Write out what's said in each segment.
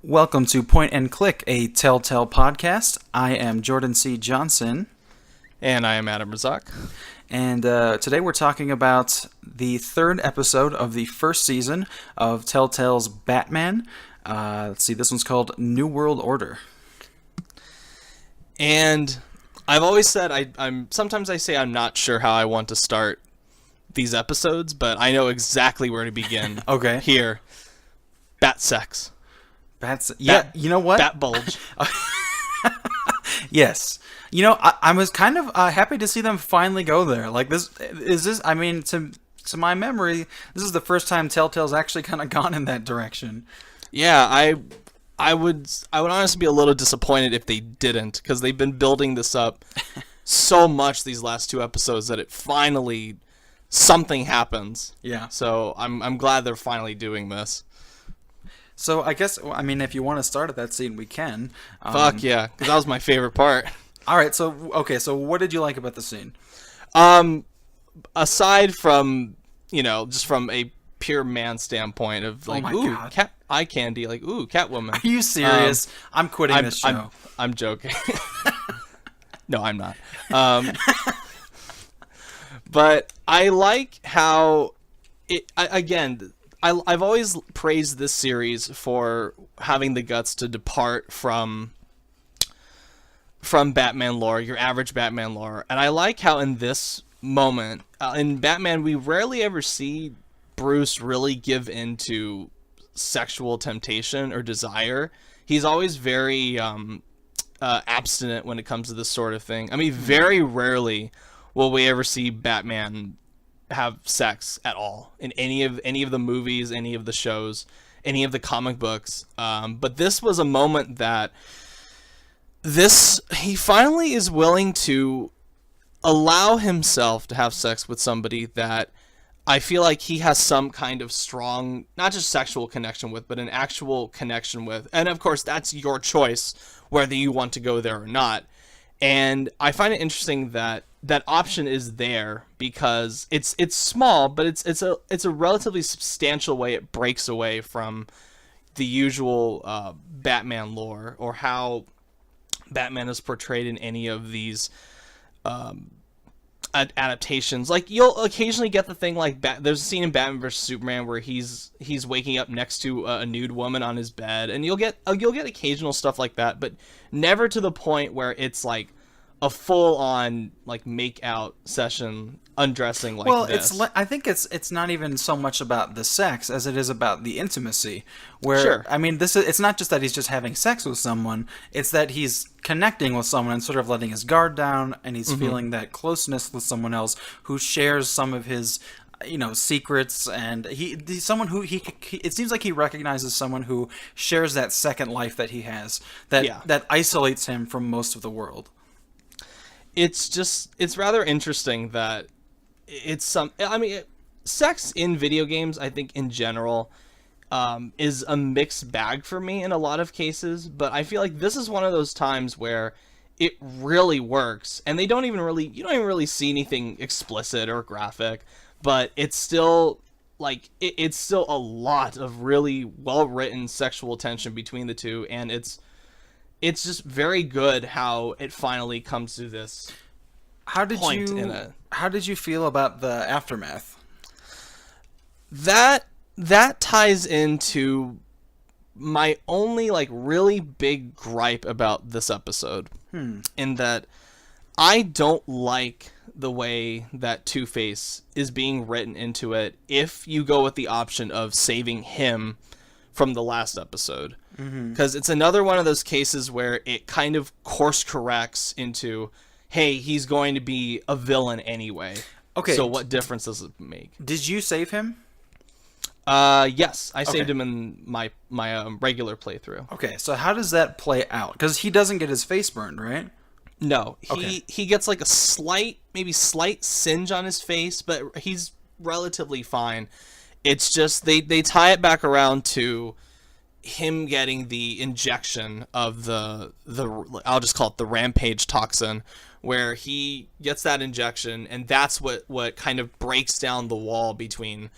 Welcome to Point and Click, a Telltale podcast. I am Jordan C. Johnson. And I am Adam Razak. And today we're talking about the third episode of the first season of Telltale's Batman. Let's see, this one's called New World Order. And I've always said, sometimes I say I'm not sure how I want to start these episodes, but I know exactly where to begin. Okay. Here. Bat sex. Yeah, you know what? Bat bulge. Yes. You know, I was kind of happy to see them finally go there. Like, to my memory, this is the first time Telltale's actually kind of gone in that direction. Yeah, I would honestly be a little disappointed if they didn't, because they've been building this up so much these last two episodes that it finally, something happens. Yeah. So I'm glad they're finally doing this. So I guess, if you want to start at that scene, we can. Fuck yeah, because that was my favorite part. All right, so what did you like about the scene? Aside from, just from a pure man standpoint of like, ooh, God. cat eye candy, like, ooh, Catwoman. Are you serious? I'm quitting this show. I'm joking. No, I'm not. But I like how I've always praised this series for having the guts to depart from Batman lore, your average Batman lore. And I like how in this moment, in Batman, we rarely ever see Bruce really give into sexual temptation or desire. He's always very abstinent when it comes to this sort of thing. I mean, very rarely will we ever see Batman have sex at all in any of the movies, any of the shows, any of the comic books. But this was a moment that he finally is willing to allow himself to have sex with somebody that I feel like he has some kind of strong, not just sexual connection with, but an actual connection with. And of course, that's your choice whether you want to go there or not. And I find it interesting that that option is there because it's small, but it's a relatively substantial way it breaks away from the usual Batman lore or how Batman is portrayed in any of these adaptations. Like, you'll occasionally get the thing like there's a scene in Batman vs Superman where he's waking up next to a nude woman on his bed, and you'll get occasional stuff like that, but never to the point where it's like a full-on like make-out session undressing like this. Well, I think it's not even so much about the sex as it is about the intimacy. Where Sure. It's not just that he's just having sex with someone; it's that he's connecting with someone and sort of letting his guard down, and he's feeling that closeness with someone else who shares some of his, secrets, and he's someone who it seems like he recognizes someone who shares that second life that he has that isolates him from most of the world. It's rather interesting that sex in video games, I think in general, is a mixed bag for me in a lot of cases, but I feel like this is one of those times where it really works, and you don't even really see anything explicit or graphic, but it's still like, it's still a lot of really well-written sexual tension between the two, and it's just very good how it finally comes to this point in it. How did you feel about the aftermath? That ties into my only like really big gripe about this episode. In that I don't like the way that Two-Face is being written into it if you go with the option of saving him from the last episode. Because it's another one of those cases where it kind of course corrects into, hey, he's going to be a villain anyway. Okay. So what difference does it make? Did you save him? Yes, I saved him in my regular playthrough. Okay, so how does that play out? Because he doesn't get his face burned, right? No, he gets like a slight singe on his face, but he's relatively fine. It's just they tie it back around to him getting the injection of the I'll just call it the rampage toxin, where he gets that injection, and that's what kind of breaks down the wall between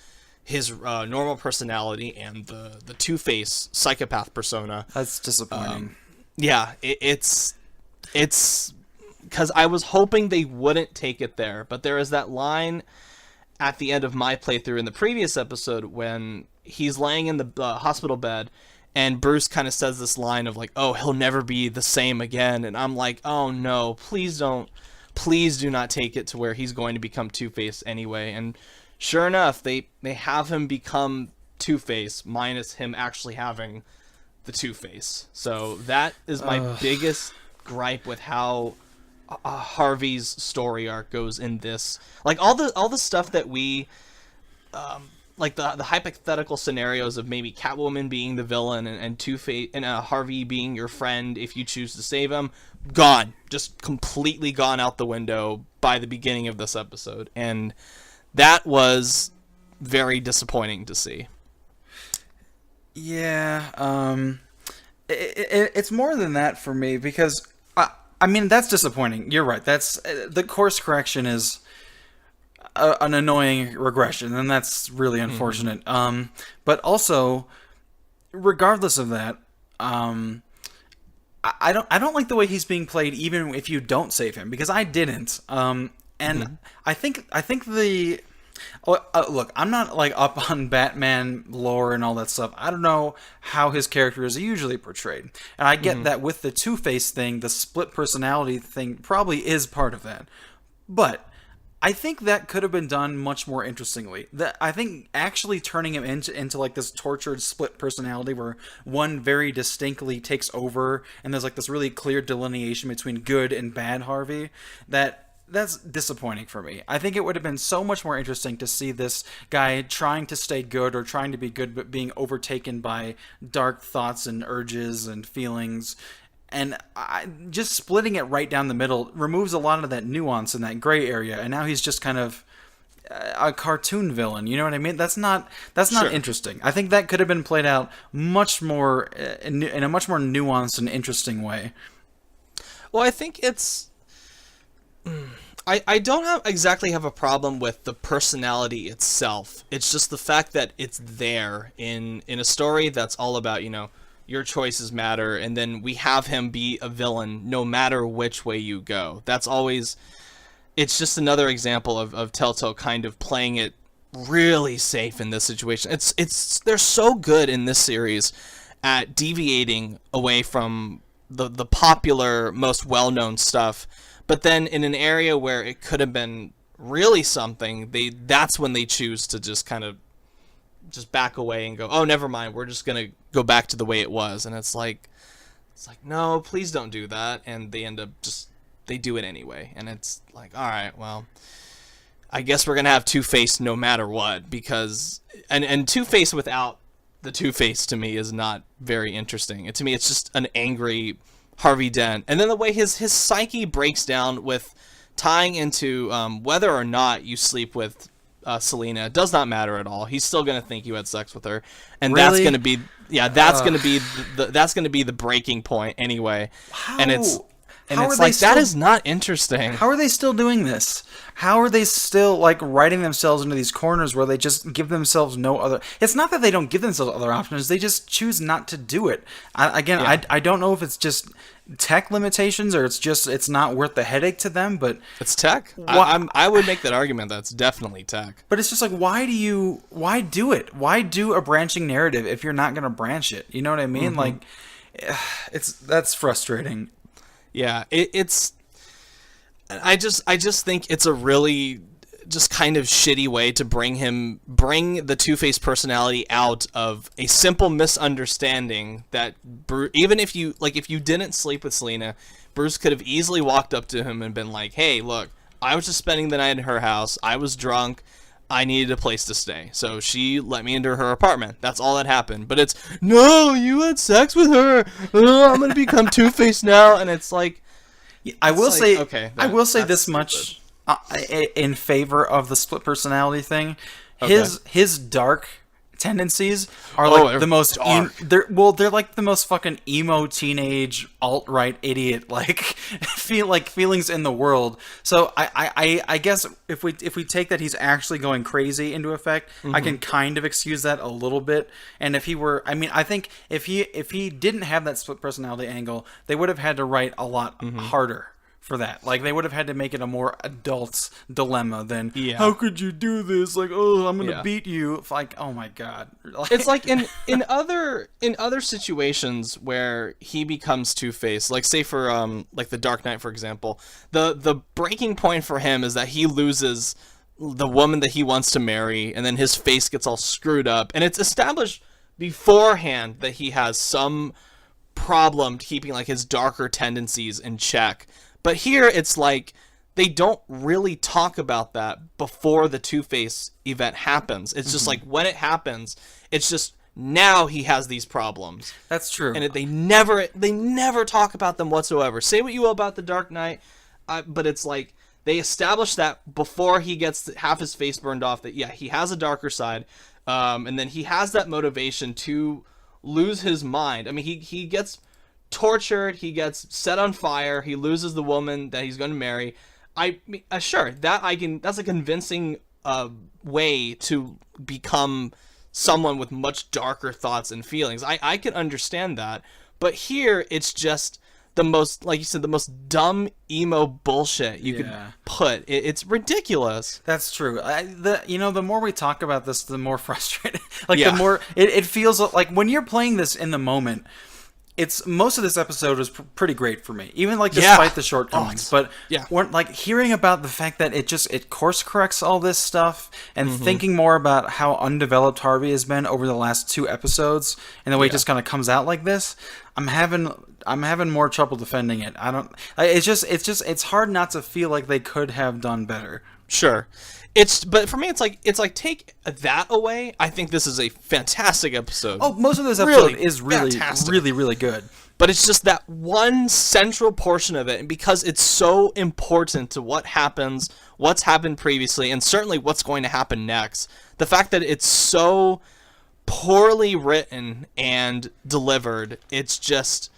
his normal personality and the Two-Face psychopath persona. That's disappointing. Yeah, it's because I was hoping they wouldn't take it there, but there is that line at the end of my playthrough in the previous episode when he's laying in the hospital bed, and Bruce kind of says this line of like, "Oh, he'll never be the same again," and I'm like, "Oh no, please don't, please do not take it to where he's going to become Two-Face anyway." And sure enough, they have him become Two-Face minus him actually having the Two-Face. So that is my biggest gripe with how Harvey's story arc goes in this. Like all the stuff that we like the hypothetical scenarios of maybe Catwoman being the villain and Two-Face and Harvey being your friend if you choose to save him, gone, just completely gone out the window by the beginning of this episode, and that was very disappointing to see. Yeah, it's more than that for me because I mean that's disappointing. You're right. That's the course correction is an annoying regression, and that's really unfortunate. But also, regardless of that, I don't like the way he's being played, even if you don't save him, because I didn't. And I think the look, I'm not like up on Batman lore and all that stuff. I don't know how his character is usually portrayed, and I get that with the Two-Face thing, the split personality thing probably is part of that, but I think that could have been done much more interestingly. I think actually turning him into like this tortured split personality where one very distinctly takes over and there's like this really clear delineation between good and bad Harvey, that's disappointing for me. I think it would have been so much more interesting to see this guy trying to stay good or trying to be good but being overtaken by dark thoughts and urges and feelings. And just splitting it right down the middle removes a lot of that nuance in that gray area, and now he's just kind of a cartoon villain. You know what I mean? That's not Sure. interesting. I think that could have been played out much more in a much more nuanced and interesting way. Well, I think it's I don't exactly have a problem with the personality itself. It's just the fact that it's there in a story that's all about, your choices matter, and then we have him be a villain no matter which way you go. That's always... It's just another example of Telltale kind of playing it really safe in this situation. They're so good in this series at deviating away from the popular, most well-known stuff, but then in an area where it could have been really something, that's when they choose to just kind of just back away and go, oh, never mind, we're just gonna go back to the way it was. And it's like no, please don't do that. And they end up they do it anyway, and it's like, all right, well, I guess we're gonna have Two-Face no matter what, because and Two-Face without the Two-Face to me is not very interesting. To me, it's just an angry Harvey Dent, and then the way his psyche breaks down with tying into whether or not you sleep with Selina does not matter at all. He's still gonna think you had sex with her, and Really? that's gonna be that's gonna be the breaking point anyway. And it's like that is not interesting. How are they still doing this? How are they still like writing themselves into these corners where they just give themselves no other? It's not that they don't give themselves other options; they just choose not to do it. I don't know if it's just tech limitations or it's not worth the headache to them. But it's tech. I would make that argument. That's definitely tech. But it's just like, why do it? Why do a branching narrative if you're not going to branch it? You know what I mean? Like, that's frustrating. Yeah, I just think it's a really just kind of shitty way to bring the Two-Face personality out of a simple misunderstanding that even if you didn't sleep with Selina, Bruce could have easily walked up to him and been like, hey, look, I was just spending the night in her house. I was drunk. I needed a place to stay. So she let me into her apartment. That's all that happened. But it's, no, you had sex with her. I'm going to become Two-Face now. And it's like... I will say this stupid. much in favor of the split personality thing. Okay. His dark tendencies are like the most dark. they're like the most fucking emo teenage alt-right idiot like feelings in the world. So I guess if we take that he's actually going crazy into effect, I can kind of excuse that a little bit. And if he were, I mean, I think if he didn't have that split personality angle, they would have had to write a lot harder for that. Like, they would have had to make it a more adult dilemma than, how could you do this? Like, oh, I'm gonna beat you. It's like, oh my god. It's like in other situations where he becomes Two-Face, like say for like the Dark Knight, for example, the breaking point for him is that he loses the woman that he wants to marry, and then his face gets all screwed up, and it's established beforehand that he has some problem keeping like his darker tendencies in check. But here it's like they don't really talk about that before the Two-Face event happens. It's just like when it happens, it's just now he has these problems. That's true. And they never talk about them whatsoever. Say what you will about the Dark Knight, but it's like they establish that before he gets half his face burned off, that he has a darker side, and then he has that motivation to lose his mind. I mean, he gets tortured, he gets set on fire, he loses the woman that he's going to marry. Sure, that's a convincing way to become someone with much darker thoughts and feelings. I can understand that, but here it's just the most, like you said, the most dumb emo bullshit you could put. It's ridiculous. That's true. The more we talk about this, the more frustrated. The more it feels like when you're playing this in the moment. Most of this episode was pretty great for me, even like despite the shortcomings. But like hearing about the fact that it course corrects all this stuff, and thinking more about how undeveloped Harvey has been over the last 2 episodes, and the way it just kind of comes out like this, I'm having more trouble defending it. It's hard not to feel like they could have done better. Sure. But for me, it's like take that away. I think this is a fantastic episode. Oh, most of this episode is really, fantastic. really, really good. But it's just that one central portion of it, and because it's so important to what happens, what's happened previously, and certainly what's going to happen next, the fact that it's so poorly written and delivered, it's just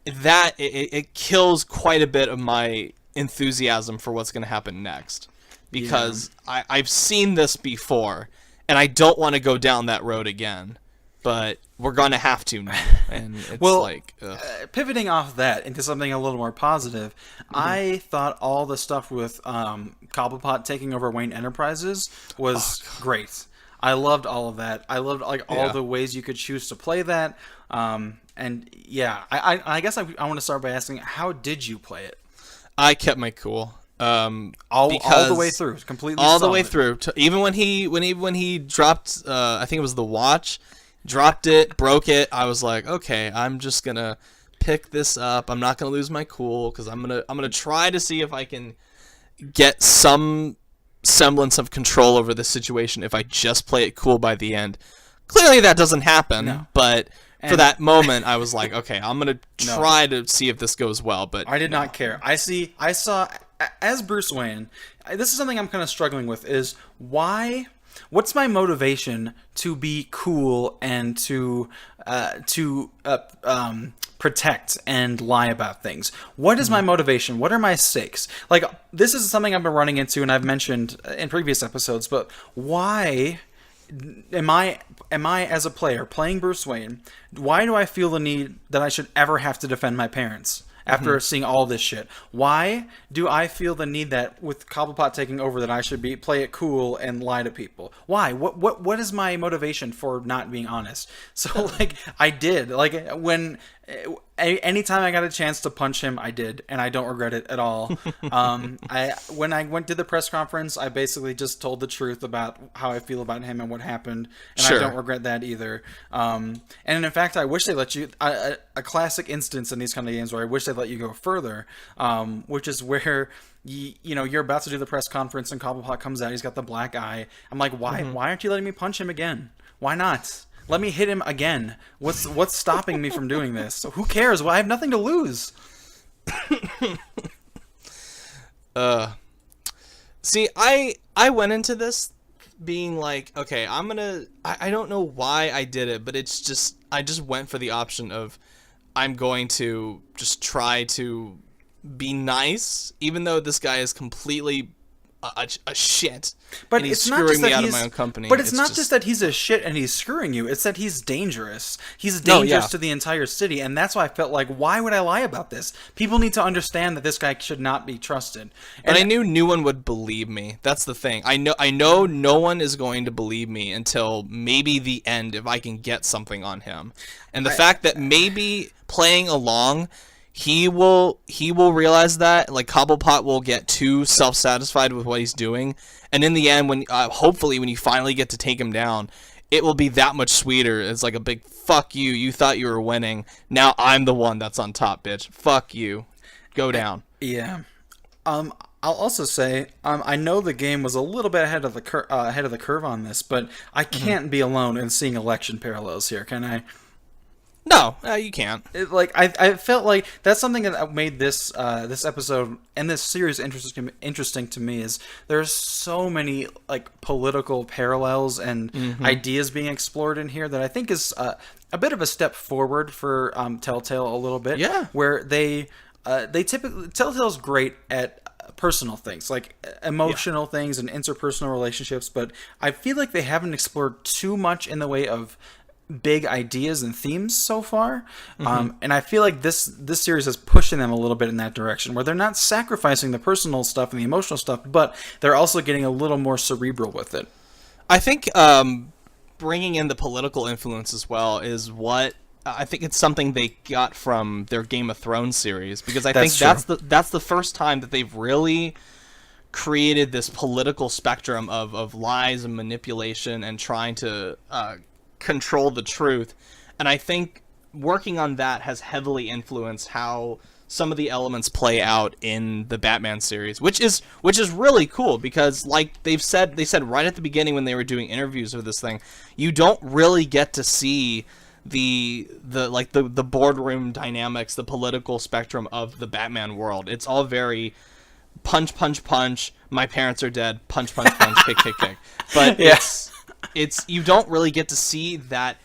that it kills quite a bit of my enthusiasm for what's going to happen next. Because I've seen this before, and I don't want to go down that road again. But we're going to have to now. And it's pivoting off that into something a little more positive, I thought all the stuff with Cobblepot taking over Wayne Enterprises was great. I loved all of that. I loved all the ways you could choose to play that. I guess I want to start by asking, how did you play it? I kept my cool. All the way through, completely all solid. The way through. Even when he dropped, I think it was the watch, dropped it, broke it. I was like, okay, I'm just gonna pick this up. I'm not gonna lose my cool because I'm gonna try to see if I can get some semblance of control over this situation if I just play it cool by the end. Clearly, that doesn't happen. But for that moment, I was like, okay, I'm gonna try to see if this goes well. But I did not care. I saw. As Bruce Wayne, this is something I'm kind of struggling with, is what's my motivation to be cool and to protect and lie about things? What is my motivation? What are my stakes? Like, this is something I've been running into and I've mentioned in previous episodes, but why am I as a player playing Bruce Wayne, why do I feel the need that I should ever have to defend my parents? After seeing all this shit, why do I feel the need that with Cobblepot taking over that I should play it cool and lie to people? Why? What is my motivation for not being honest? So I did when anytime I got a chance to punch him, I did, and I don't regret it at all. When I went to the press conference, I basically just told the truth about how I feel about him and what happened, and I don't regret that either. And in fact, I wish they let you a classic instance in these kind of games where I wish they'd let you go further, which is where you're about to do the press conference and Cobblepot comes out, he's got the black eye. I'm like, why aren't you letting me punch him again? Why not? Let me hit him again. What's stopping me from doing this? So who cares? Well, I have nothing to lose. See, I went into this being like, okay, I don't know why I did it, but I just went for the option of I'm going to just try to be nice, even though this guy is completely a shit. But and he's it's not screwing just me that out he's, of my own company. But it's not just that he's a shit and he's screwing you. It's that he's dangerous. He's No, dangerous yeah. to the entire city, and that's why I felt like, why would I lie about this? People need to understand that this guy should not be trusted. And I knew no one would believe me. That's the thing. I know no one is going to believe me until maybe the end if I can get something on him. And the fact that maybe playing along, he will realize that, like, Cobblepot will get too self-satisfied with what he's doing, and in the end, when hopefully when you finally get to take him down, it will be that much sweeter. It's like a big fuck you. You thought you were winning. Now I'm the one that's on top, bitch. Fuck you. Go down. Yeah. I'll also say, I know the game was a little bit ahead of the curve on this, but I can't be alone in seeing election parallels here, can I? No, you can't. I felt like that's something that made this this episode and this series interesting to me. Is there's so many like political parallels and ideas being explored in here that I think is a bit of a step forward for Telltale a little bit. Yeah. Where they typically, Telltale's great at personal things, like emotional things and interpersonal relationships, but I feel like they haven't explored too much in the way of big ideas and themes so far, and I feel like this series is pushing them a little bit in that direction, where they're not sacrificing the personal stuff and the emotional stuff, but they're also getting a little more cerebral with it. I think bringing in the political influence as well is what I think it's something they got from their Game of Thrones series, because I think that's the first time that they've really created this political spectrum of lies and manipulation and trying to control the truth. And I think working on that has heavily influenced how some of the elements play out in the Batman series, which is really cool, because like they said right at the beginning when they were doing interviews of this thing, you don't really get to see the boardroom dynamics, the political spectrum of the Batman world. It's all very punch, punch, punch, my parents are dead, punch, punch, punch, kick, kick, kick. But it's you don't really get to see that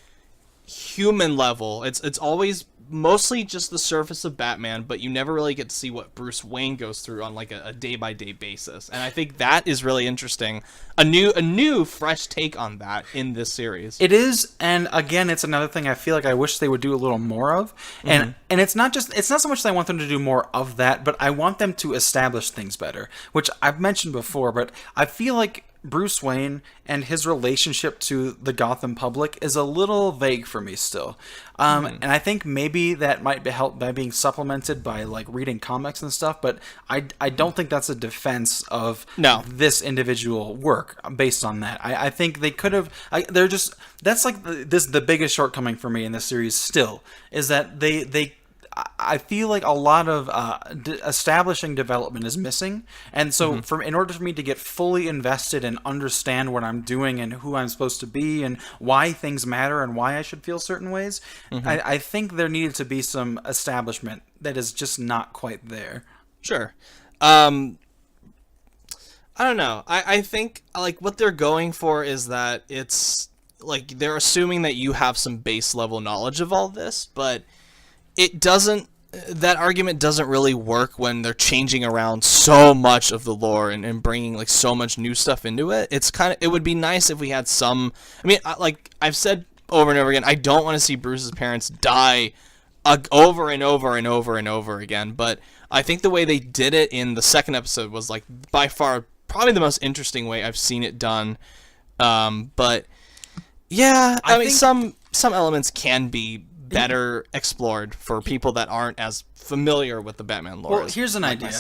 human level. It's always mostly just the surface of Batman, but you never really get to see what Bruce Wayne goes through on like a day-by-day basis. And I think that is really interesting. A new fresh take on that in this series. It is, and again, it's another thing I feel like I wish they would do a little more of. And it's not so much that I want them to do more of that, but I want them to establish things better, which I've mentioned before, but I feel like Bruce Wayne and his relationship to the Gotham public is a little vague for me still. And I think maybe that might be helped by being supplemented by like reading comics and stuff, but I don't think that's a defense of this individual work based on that. I think they could have, that's like the biggest shortcoming for me in this series still, is that I feel like a lot of establishing development is missing, and so in order for me to get fully invested and understand what I'm doing and who I'm supposed to be and why things matter and why I should feel certain ways, I think there needed to be some establishment that is just not quite there. Sure. I don't know. I think like what they're going for is that it's like they're assuming that you have some base level knowledge of all this, but that argument doesn't really work when they're changing around so much of the lore and bringing like so much new stuff into it. It would be nice if we had some, like I've said over and over again, I don't want to see Bruce's parents die over and over and over and over again, but I think the way they did it in the second episode was like by far probably the most interesting way I've seen it done. But yeah, I mean some elements can be better explored for people that aren't as familiar with the Batman lore. Well, here's an idea,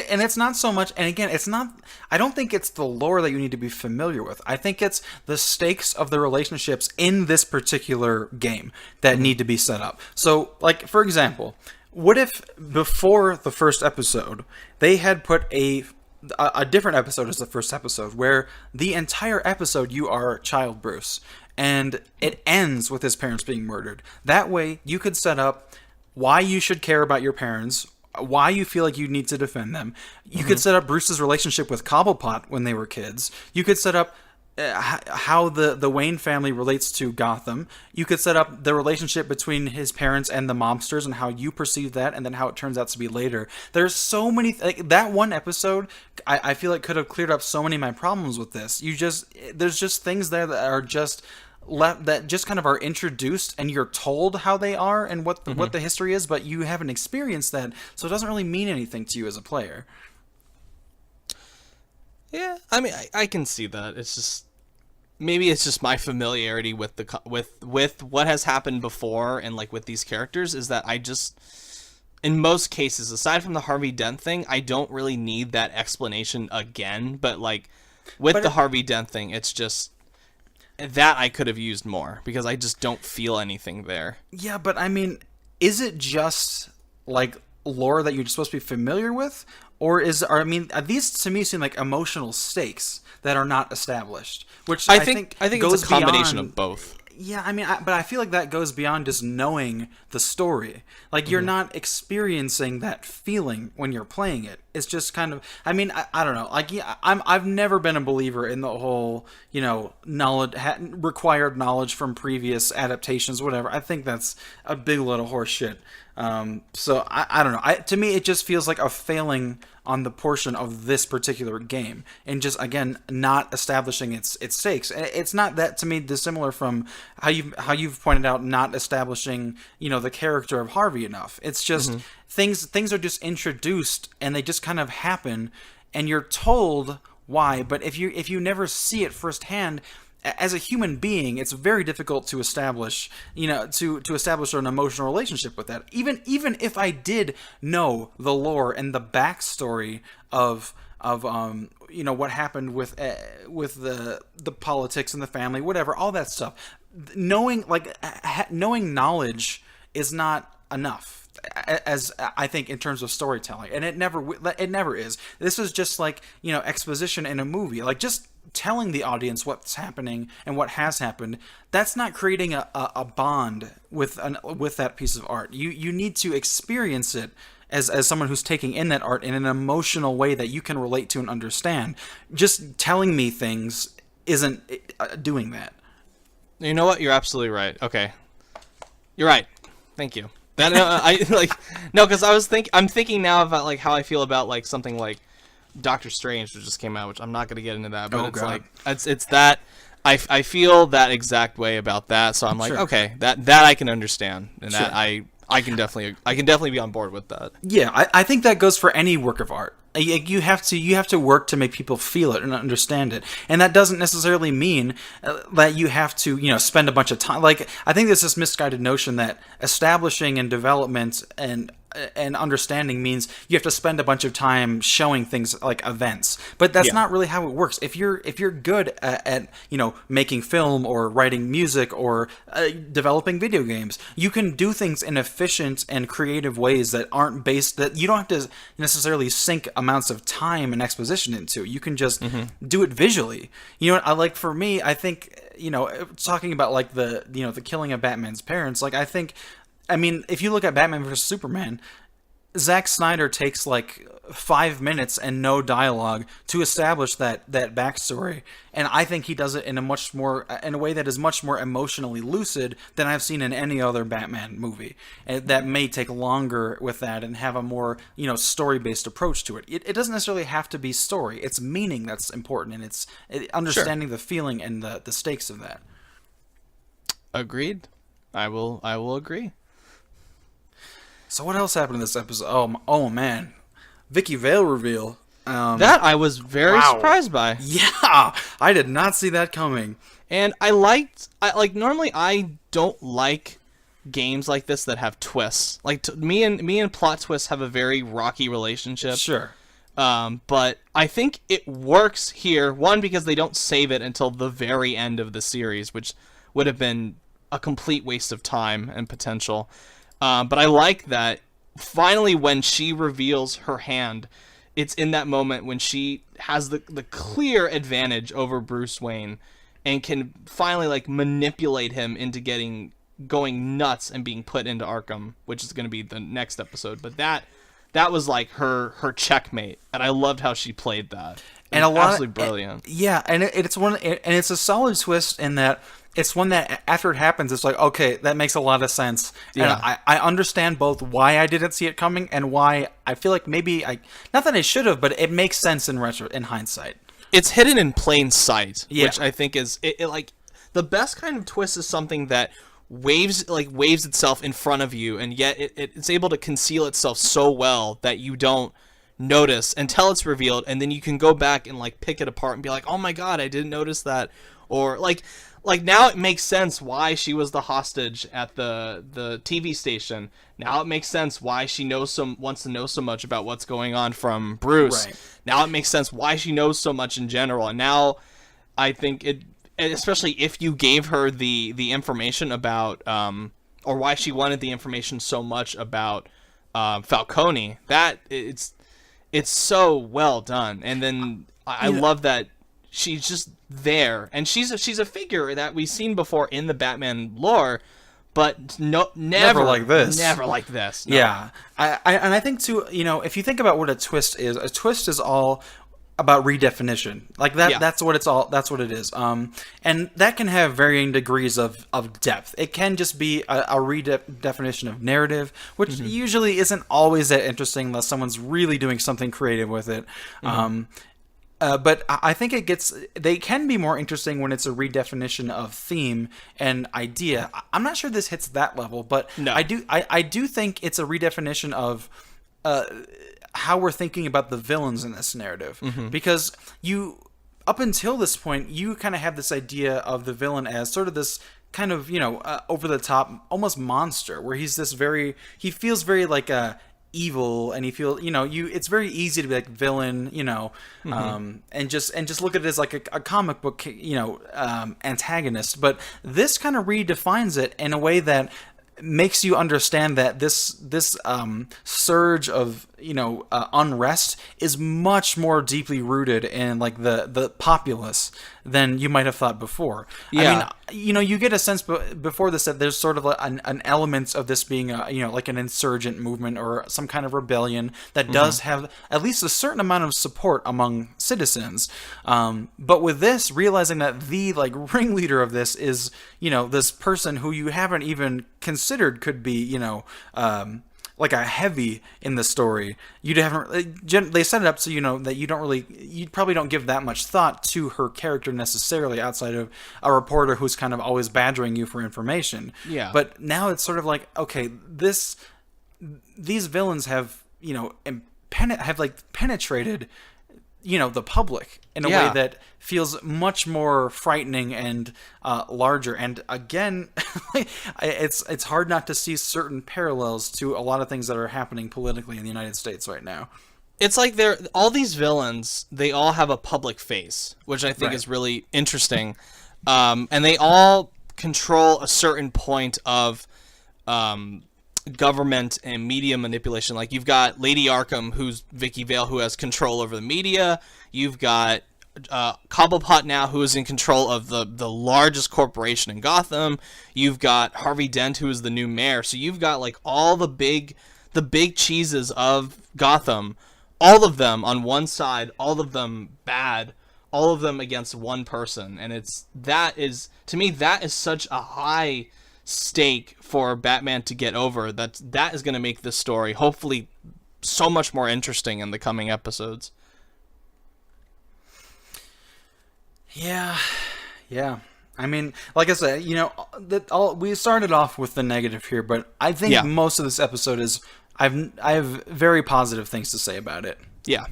and it's not so much, and again, it's not, I don't think it's the lore that you need to be familiar with. I think it's the stakes of the relationships in this particular game that need to be set up. So, like, for example, what if before the first episode, they had put a different episode as the first episode, where the entire episode you are child Bruce, and it ends with his parents being murdered. That way, you could set up why you should care about your parents, why you feel like you need to defend them. You could set up Bruce's relationship with Cobblepot when they were kids. You could set up how the Wayne family relates to Gotham. You could set up the relationship between his parents and the mobsters and how you perceive that, and then how it turns out to be later. There's so many that one episode. I feel like could have cleared up so many of my problems with this. There's just things there that are just left, that just kind of are introduced, and you're told how they are and what the history is, but you haven't experienced that, so it doesn't really mean anything to you as a player. Yeah, I mean, I can see that. It's just maybe it's just my familiarity with with what has happened before, and like with these characters, is that I just, in most cases, aside from the Harvey Dent thing, I don't really need that explanation again. But like with the Harvey Dent thing, it's just that I could have used more, because I just don't feel anything there. Yeah, but I mean, is it just like lore that you're supposed to be familiar with? Or I mean, these to me seem like emotional stakes that are not established, which I think goes it's a combination beyond, of both. Yeah, I mean, but I feel like that goes beyond just knowing the story. Like, you're not experiencing that feeling when you're playing it. It's just kind of, I mean, I don't know. Like, yeah, I've never been a believer in the whole, knowledge, required knowledge from previous adaptations, whatever. I think that's a big load of horse shit. So I don't know. To me, it just feels like a failing on the portion of this particular game, and just, again, not establishing its stakes. It's not that, to me, dissimilar from how you've pointed out, not establishing the character of Harvey enough. It's just things are just introduced, and they just kind of happen, and you're told why. But if you never see it firsthand, as a human being, it's very difficult to establish, to establish an emotional relationship with that. Even if I did know the lore and the backstory of what happened with the politics and the family, whatever, all that stuff, knowing knowledge is not enough, as I think, in terms of storytelling, and it never is. This is just like exposition in a movie, like just telling the audience what's happening and what has happened. That's not creating a bond with that piece of art. You need to experience it as someone who's taking in that art in an emotional way that you can relate to and understand. Just telling me things isn't doing that. You know what? You're absolutely right. Okay, you're right. Thank you. That because I'm thinking now about like how I feel about like something like Doctor Strange, which just came out, which I'm not going to get into that, but it's that I feel that exact way about that. So I'm like, sure. Okay, that I can understand, and sure. That I can definitely be on board with that. Yeah, I think that goes for any work of art. You have to work to make people feel it and understand it, and that doesn't necessarily mean that you have to spend a bunch of time. Like, I think there's this misguided notion that establishing and development and understanding means you have to spend a bunch of time showing things like events, but that's not really how it works. If you're good at making film or writing music or developing video games, you can do things in efficient and creative ways that aren't based, that you don't have to necessarily sink amounts of time and exposition into. You can just do it visually. For me, I think talking about like the killing of Batman's parents, like I mean, if you look at Batman vs. Superman, Zack Snyder takes like 5 minutes and no dialogue to establish that backstory, and I think he does it in a way that is much more emotionally lucid than I've seen in any other Batman movie. And that may take longer with that and have a more story-based approach to it. It doesn't necessarily have to be story; it's meaning that's important, and it's understanding the feeling and the stakes of that. Agreed. I will agree. So what else happened in this episode? Oh man, Vicky Vale reveal. That I was very surprised by. Yeah, I did not see that coming. And normally I don't like games like this that have twists. Like me and plot twists have a very rocky relationship. Sure. But I think it works here. One, because they don't save it until the very end of the series, which would have been a complete waste of time and potential. But I like that finally when she reveals her hand, it's in that moment when she has the clear advantage over Bruce Wayne and can finally like manipulate him into going nuts and being put into Arkham, which is going to be the next episode. But that was like her checkmate, and I loved how she played that. and a lot absolutely brilliant. Yeah, and it's a solid twist in that it's one that after it happens, it's like, okay, that makes a lot of sense. Yeah. And I understand both why I didn't see it coming and why I feel like maybe not that I should have, but it makes sense in hindsight. It's hidden in plain sight, Yeah. which I think is it like the best kind of twist is something that waves itself in front of you, and yet it's able to conceal itself so well that you don't notice until it's revealed, and then you can go back and like pick it apart and be like, oh my god, I didn't notice that. Or like now it makes sense why she was the hostage at the TV station. Now it makes sense why she wants to know so much about what's going on from Bruce. Right. Now it makes sense why she knows so much in general. And now I think it, especially if you gave her the information about or why she wanted the information so much about Falcone, that it's so well done. And then I love that she's just there, and she's a figure that we've seen before in the Batman lore, but never like this. Never like this. No. Yeah, I think too. If you think about what a twist is all about redefinition. Like that. Yeah. That's what it's all. That's what it is. And that can have varying degrees of depth. It can just be a redefinition of narrative, which usually isn't always that interesting unless someone's really doing something creative with it. But I think they can be more interesting when it's a redefinition of theme and idea. I'm not sure this hits that level, but No. I do think it's a redefinition of how we're thinking about the villains in this narrative. Because up until this point, you kind of have this idea of the villain as sort of this kind of, over the top, almost monster, where he feels very like evil, and he feels, it's very easy to be like villain, and just look at it as like a comic book, antagonist. But this kind of redefines it in a way that makes you understand that this surge of unrest is much more deeply rooted in like the populace than you might have thought before. Yeah. I mean, you get a sense before this that there's sort of like an element of this being like an insurgent movement or some kind of rebellion that does have at least a certain amount of support among citizens. But with this, realizing that the like ringleader of this is this person who you haven't even considered could be like a heavy in the story. They set it up so that you probably don't give that much thought to her character necessarily, outside of a reporter who's kind of always badgering you for information. Yeah. But now it's sort of like, okay, these villains have penetrated the public in a way that feels much more frightening and larger. And again, it's hard not to see certain parallels to a lot of things that are happening politically in the United States right now. It's like all these villains, they all have a public face, which I think is really interesting. And they all control a certain point of government and media manipulation. Like, you've got Lady Arkham, who's Vicky Vale, who has control over the media. You've got Cobblepot now, who is in control of the largest corporation in Gotham. You've got Harvey Dent, who is the new mayor. So you've got like all the big cheeses of Gotham, all of them on one side, all of them bad, all of them against one person. And to me, that is such a high stake for Batman to get over. That is going to make this story hopefully so much more interesting in the coming episodes. Yeah. I mean, like I said, we started off with the negative here, but I think most of this episode I have very positive things to say about it. Yeah,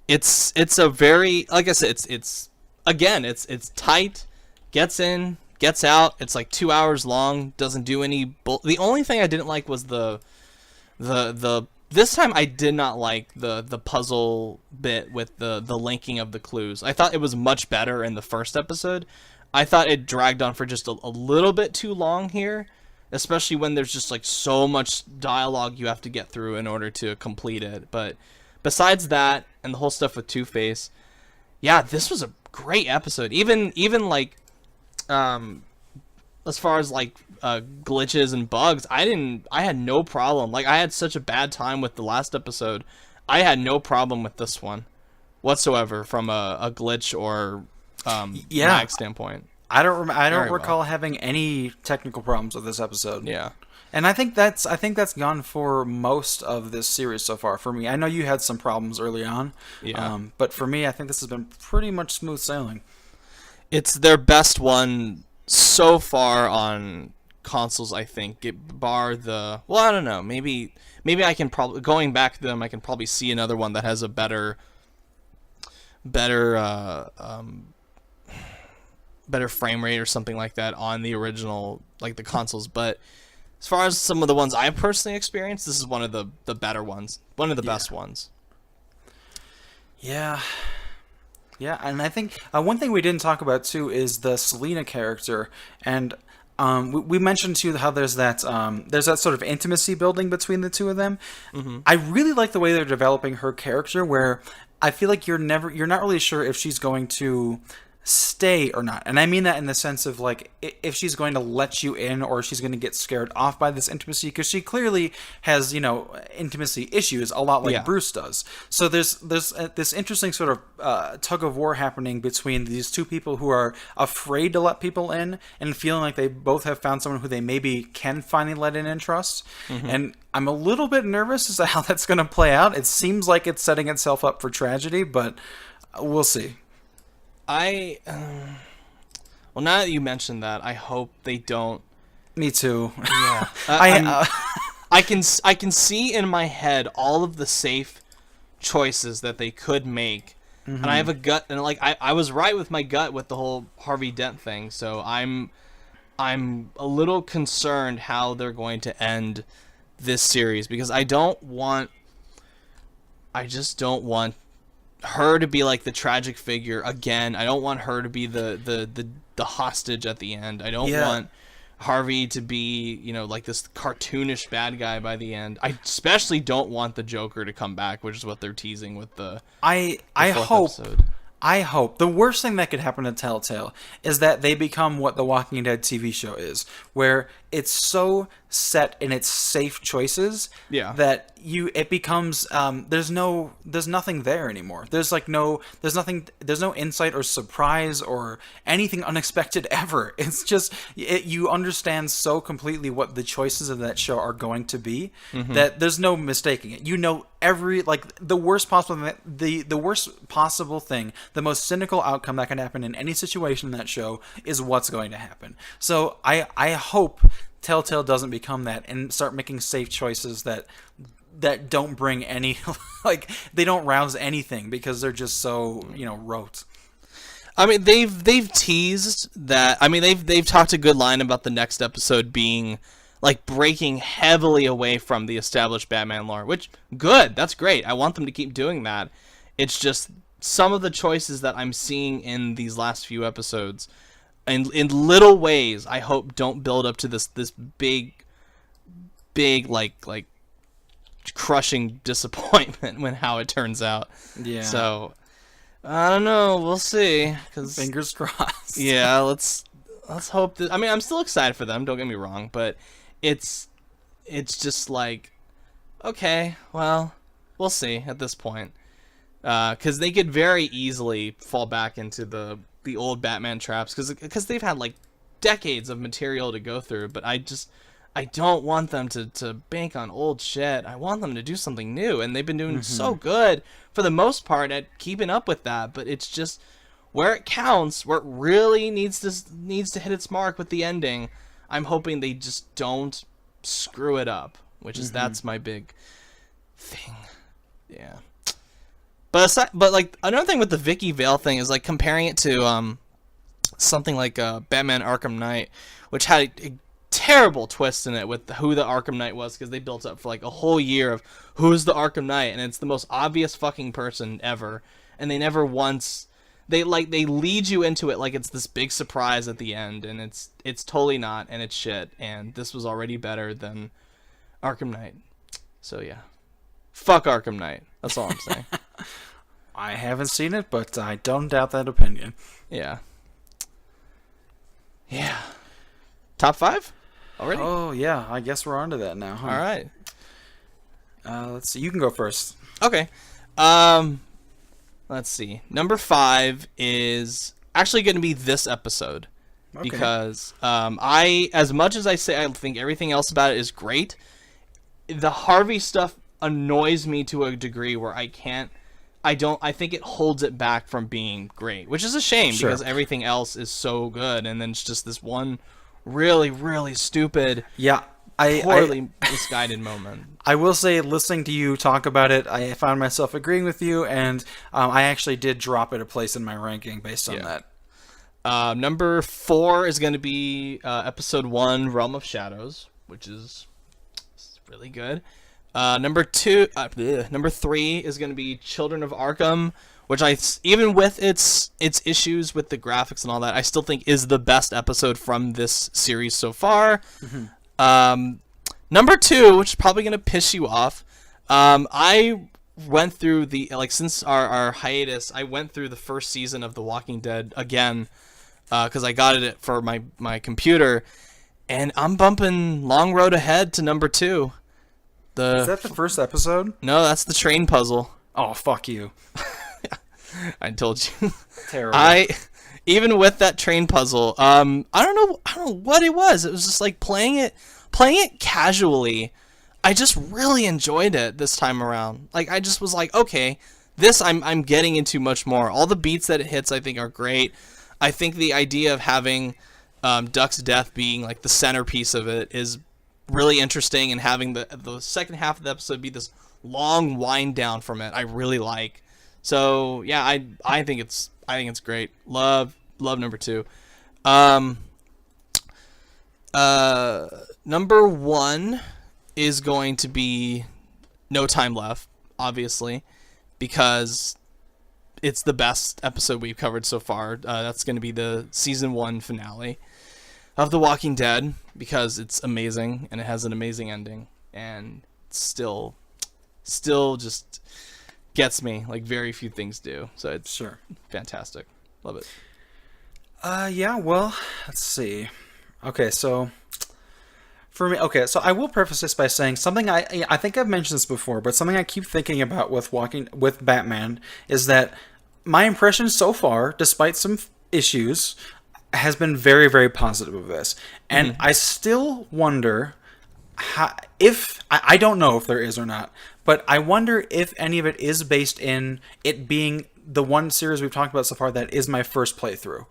it's a very, like I said, it's tight, gets in, gets out. It's like 2 hours long. Doesn't do any. The only thing I didn't like was the this time I did not like the puzzle bit with the linking of the clues. I thought it was much better in the first episode. I thought it dragged on for just a little bit too long here, especially when there's just like so much dialogue you have to get through in order to complete it. But besides that and the whole stuff with Two-Face, yeah, this was a great episode. Even like as far as like glitches and bugs, I had no problem. Like, I had such a bad time with the last episode. I had no problem with this one. whatsoever from a glitch or Yeah. lag standpoint. I don't Very recall well. having any technical problems with this episode. Yeah. And I think that's gone for most of this series so far for me. I know you had some problems early on. Yeah. But for me, I think this has been pretty much smooth sailing. It's their best one so far on consoles, I think. Bar the, well, I don't know. Maybe I can probably, going back to them, I can probably see another one that has a better frame rate or something like that on the original, like the consoles. But as far as some of the ones I've personally experienced, this is one of the better ones, one of the best ones. Yeah. Yeah, and I think one thing we didn't talk about too is the Selena character, and we mentioned too how there's that sort of intimacy building between the two of them. I really like the way they're developing her character, where I feel like you're not really sure if she's going to stay or not. And I mean that in the sense of like if she's going to let you in or if she's going to get scared off by this intimacy, because she clearly has, intimacy issues a lot like Yeah. Bruce does. So there's this interesting sort of tug of war happening between these two people who are afraid to let people in and feeling like they both have found someone who they maybe can finally let in and trust. And I'm a little bit nervous as to how that's going to play out. It seems like it's setting itself up for tragedy, but we'll see. Well, now that you mentioned that, I hope they don't. Me too. Yeah, I can see in my head all of the safe choices that they could make, and I have a gut, and like I was right with my gut with the whole Harvey Dent thing, so I'm a little concerned how they're going to end this series, because I just don't want her to be like the tragic figure again. I don't want her to be the hostage at the end. I don't want Harvey to be, like this cartoonish bad guy by the end. I especially don't want the Joker to come back, which is what they're teasing with the fourth episode. I hope the worst thing that could happen to Telltale is that they become what the Walking Dead TV show is, where it's so set in its safe choices that it becomes there's nothing there anymore. There's no insight or surprise or anything unexpected ever. It's just you understand so completely what the choices of that show are going to be that there's no mistaking it. Every the worst possible thing, the most cynical outcome that can happen in any situation in that show is what's going to happen. So I hope Telltale doesn't become that and start making safe choices that don't bring any they don't rouse anything because they're just so rote. I mean, they've teased that. I mean, they've talked a good line about the next episode being like breaking heavily away from the established Batman lore, which good. That's great. I want them to keep doing that. It's just some of the choices that I'm seeing in these last few episodes, and in little ways, I hope don't build up to this big like crushing disappointment when how it turns out. Yeah. So I don't know. We'll see. Fingers crossed. Yeah. Let's hope that. I mean, I'm still excited for them. Don't get me wrong, but it's just like, okay, well, we'll see at this point, because they could very easily fall back into the old Batman traps, because they've had like decades of material to go through. But I don't want them to bank on old shit. I want them to do something new, and they've been doing so good for the most part at keeping up with that. But it's just where it counts, where it really needs to hit its mark with the ending. I'm hoping they just don't screw it up, which is that's my big thing. Yeah. But like another thing with the Vicky Vale thing is like comparing it to something like Batman Arkham Knight, which had a terrible twist in it with who the Arkham Knight was, because they built up for like a whole year of who's the Arkham Knight, and it's the most obvious fucking person ever, and they never once they lead you into it like it's this big surprise at the end, and it's totally not, and it's shit, and this was already better than Arkham Knight. So yeah. Fuck Arkham Knight. That's all I'm saying. I haven't seen it, but I don't doubt that opinion. Yeah. Yeah. Top 5? Already? Oh, yeah. I guess we're on to that now, huh? All right. Let's see. You can go first. Okay. Let's see. Number 5 is actually going to be this episode. Okay. Because as much as I say I think everything else about it is great, the Harvey stuff annoys me to a degree where I think it holds it back from being great, which is a shame because everything else is so good, and then it's just this one really, really stupid, poorly misguided moment. I will say, listening to you talk about it, I found myself agreeing with you, and I actually did drop it a place in my ranking based on that. Number 4 is going to be episode 1, Realm of Shadows, which is really good. Number 3 is going to be Children of Arkham, which even with its issues with the graphics and all that, I still think is the best episode from this series so far. Mm-hmm. Number 2, which is probably going to piss you off, I went through since our hiatus, I went through the first season of The Walking Dead again, because I got it for my computer, and I'm bumping Long Road Ahead to number 2. Is that the first episode? No, that's the train puzzle. Oh, fuck you. I told you. Terrible. Even with that train puzzle, I don't know what it was. It was just like playing it casually. I just really enjoyed it this time around. Like, I just was like, okay, this I'm getting into much more. All the beats that it hits, I think, are great. I think the idea of having Duck's death being like the centerpiece of it is really interesting, and having the second half of the episode be this long wind down from it, I really like. So yeah, I think it's great. Love number 2. Number 1 is going to be No Time Left, obviously, because it's the best episode we've covered so far. That's going to be the season 1 finale of The Walking Dead, because it's amazing and it has an amazing ending, and still just gets me like very few things do. So it's fantastic. Love it. Yeah, well, let's see. Okay, so for me, so I will preface this by saying something I think I've mentioned this before, but something I keep thinking about with Batman is that my impression so far, despite some issues, has been very, very positive of this. And I still wonder if I don't know if there is or not, but I wonder if any of it is based in it being the one series we've talked about so far that is my first playthrough.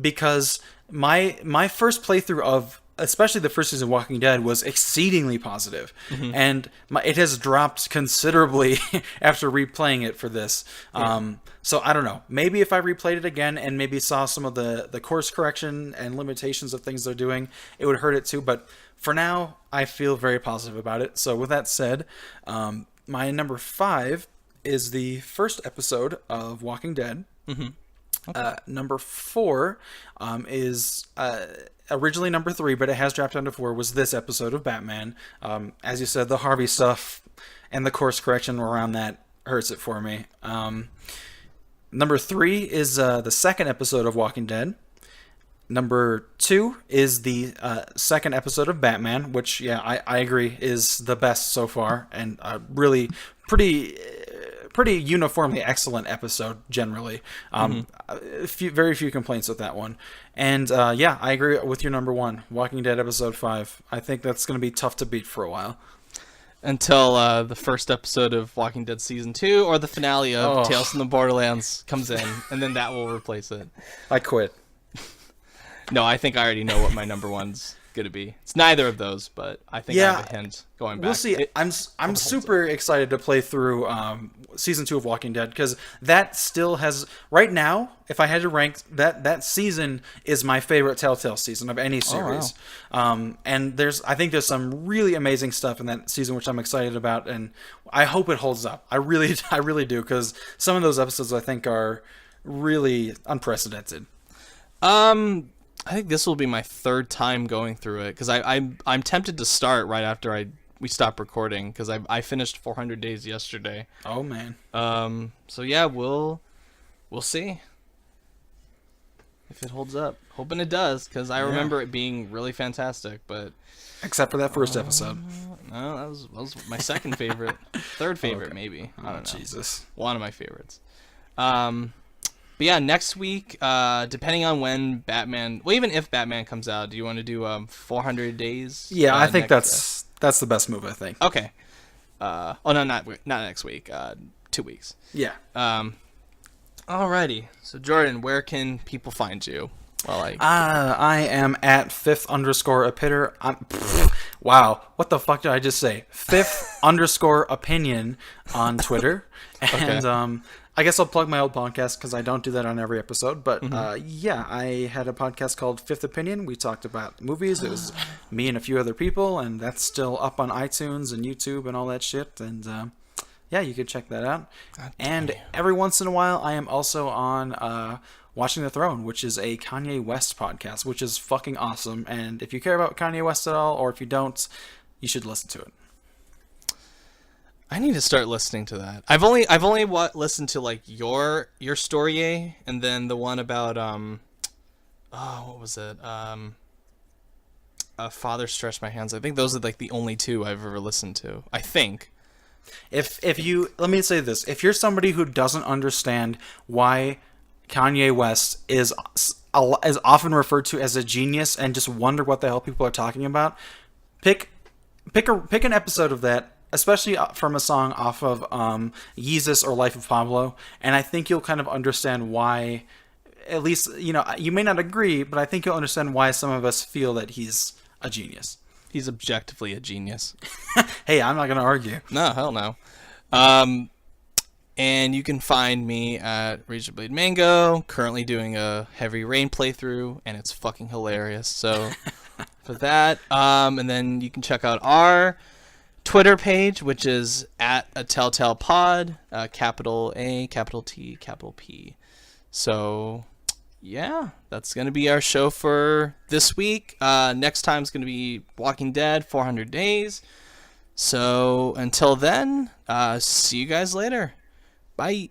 Because my first playthrough of especially the first season of Walking Dead was exceedingly positive. And it has dropped considerably after replaying it for this. So I don't know. Maybe if I replayed it again and maybe saw some of the course correction and limitations of things they're doing, it would hurt it too. But for now, I feel very positive about it. So with that said, my number 5 is the first episode of Walking Dead. Okay. Number 4 is originally number 3, but it has dropped down to 4, was this episode of Batman. As you said, the Harvey stuff and the course correction around that hurts it for me. Number 3 is the second episode of Walking Dead. Number 2 is the second episode of Batman, which, yeah, I agree is the best so far, and really pretty uniformly excellent episode generally. Very few complaints with that one. And yeah, I agree with your number 1, Walking Dead episode 5. I think that's going to be tough to beat for a while. Until the first episode of Walking Dead season 2 or the finale of Tales from the Borderlands comes in, and then that will replace it. I quit. No, I think I already know what my number 1's going to be. It's neither of those, but I think I have a hint going back. We'll see. I'm super excited to play through season 2 of Walking Dead, because that still has, right now, if I had to rank, that season is my favorite Telltale season of any series. And I think there's some really amazing stuff in that season which I'm excited about, and I hope it holds up. I really do, because some of those episodes I think are really unprecedented. I think this will be my 3rd time going through it, because I'm tempted to start right after we stop recording, because I finished 400 Days yesterday. Oh man. So yeah, we'll see if it holds up. Hoping it does, because I remember it being really fantastic. But except for that first episode. No, that was my second favorite, third favorite maybe. I don't know. Jesus. One of my favorites. But yeah, next week, depending on when Batman, well, even if Batman comes out, do you want to do 400 days? Yeah, I think that's the best move. I think. Okay. Oh no, not next week. 2 weeks. Yeah. Alrighty. So Jordan, where can people find you? Well, I am at fifth_opiter. Wow, what the fuck did I just say? Fifth_opinion on Twitter, and I guess I'll plug my old podcast because I don't do that on every episode. But yeah, I had a podcast called Fifth Opinion. We talked about movies. It was me and a few other people, and that's still up on iTunes and YouTube and all that shit. And yeah, you can check that out. And every once in a while, I am also on Watching the Throne, which is a Kanye West podcast, which is fucking awesome. And if you care about Kanye West at all, or if you don't, you should listen to it. I need to start listening to that. I've only listened to like your story, and then the one about what was it? Father Stretched My Hands. I think those are like the only two I've ever listened to. I think. If you, let me say this, if you're somebody who doesn't understand why Kanye West is often referred to as a genius and just wonder what the hell people are talking about, pick an episode of that, especially from a song off of Yeezus or Life of Pablo, and I think you'll kind of understand why, at least, you may not agree, but I think you'll understand why some of us feel that he's a genius. He's objectively a genius. Hey, I'm not going to argue. No, hell no. And you can find me at Razorblade Mango, currently doing a Heavy Rain playthrough, and it's fucking hilarious. So for that, and then you can check out our Twitter page, which is at a Telltale Pod, capital A, capital T, capital P. So yeah, that's going to be our show for this week. Next time is going to be Walking Dead 400 Days. So until then, see you guys later. Bye.